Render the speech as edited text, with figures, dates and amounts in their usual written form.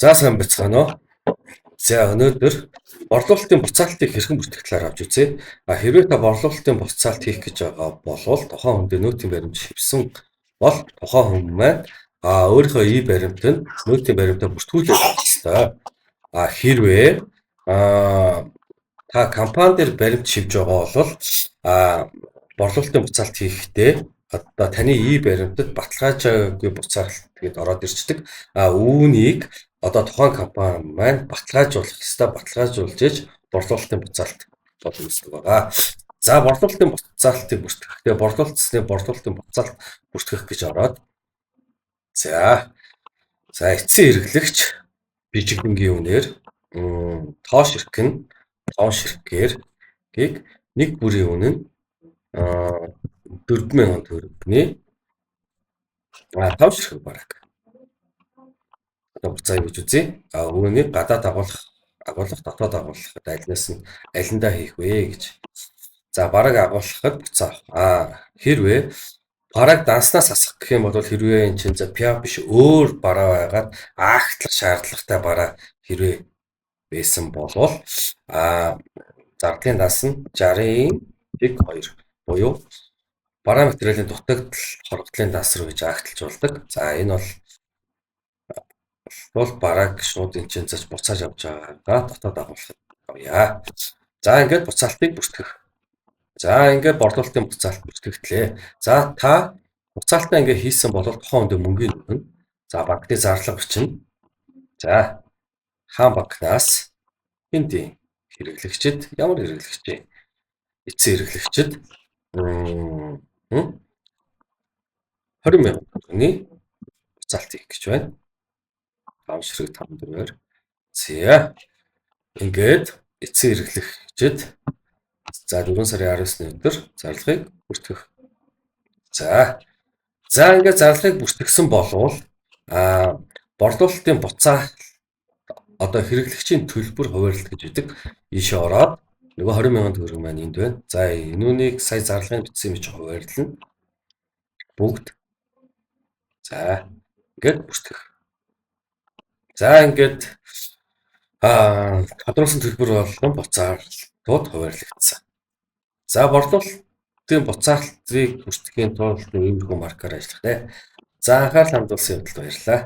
За сайн бацгаана уу. За өнөөдөр борлуулалтын буцаалтыг хэрхэн бүртгэх талаар авч үзье. Хэрвээ та борлуулалтын буцаалт хийх гэж байгаа бол тухайн хүнд нөөцийн баримт шивсэн бол тухайн хүн маань өөрийнхөө баримтанд нөөцийн баримтаа бүртгүүлэх ёстой. Хэрвээ та компани дээр баримт шивж байгаа бол борлуулалтын буцаалт хийхдээ одоо таны баримтад баталгаажаагүй буцаалт гэдээ ороод ирчдэг. Үүнийг одоо тухайн компани маань баталгаажуулах ёстой, баталгаажуулж иж борлуулалтын буцаалт боломжтой байгаа. За борлуулалтын буцаалтыг бүртгэхдээ борлуулалтын буцаалт бүртгэх гэж ороод за эцсийн хэрэглэгч бижигдэнгийн үнээр тоо ширхгээр нэг бүрийн үнэ нь 4,000 төгрөгийн 5 ширхэг бараг. Буцаа гэж үзье. Үүнийг гадаад агуулгах, дотоод агуулгахад алиндаа хийх вэ гэж. За бараг агуулгахад буцаа. Хэрвээ бараг данснаас асах гэх юм бол хэрвээ энэ чинь пиа биш өөр бараа байгаад агтлах шаардлагатай бараа хэрвээ байсан бол зардлын данс нь 60.2 буюу бараа материалын дутагдал хорогдлын данс руу гэж агталжуулдаг. За энэ бол бараг шууд энэ чинь буцааж авч байгаагаа дотоод агуулгахад авъя. За ингээд буцаалтыг бүртгэх. За ингээд борлуулалтын буцаалт бүртгэгдлээ. За та буцаалтаа ингээд хийсэн бол тухайн хүнд мөнгөний өгнө. За банкны зарлага бичнэ. За хаан банкнаас энд хэрэглэгчид ямар хэрэглэгч вэ? Эцсийн хэрэглэгчид 20,000 төгрөгийн буцаалт хийх гэж байна. 5 ширхэг 5 дөрөөр. За ингээд эцсийн хэрэглэгчид за 4 сарын 19-ны өдөр зарлагыг бүртгэх. За ингээд зарлагыг бүртгэсэн болвол борлуулалтын буцаалт одоо хэрэглэгчийн төлбөр хуваарлалт гэж үүдэг. Ийшээ ороод нөгөө 20,000 төгрөг маань энд байна. За энүүнийг сая зарлагын бичсэн юм чи хуваарлна. Бүгд. За ингээд бүртгэх. За ингээд тодорхойлсон төлбөр болгон буцаалтууд хуваарлагдсан. За борлуулалтын буцаалтыг бүртгэхийн тулд иймэрхүү маркаар ажиллах те. За анхаарал хандуулсан явдалд баярлалаа.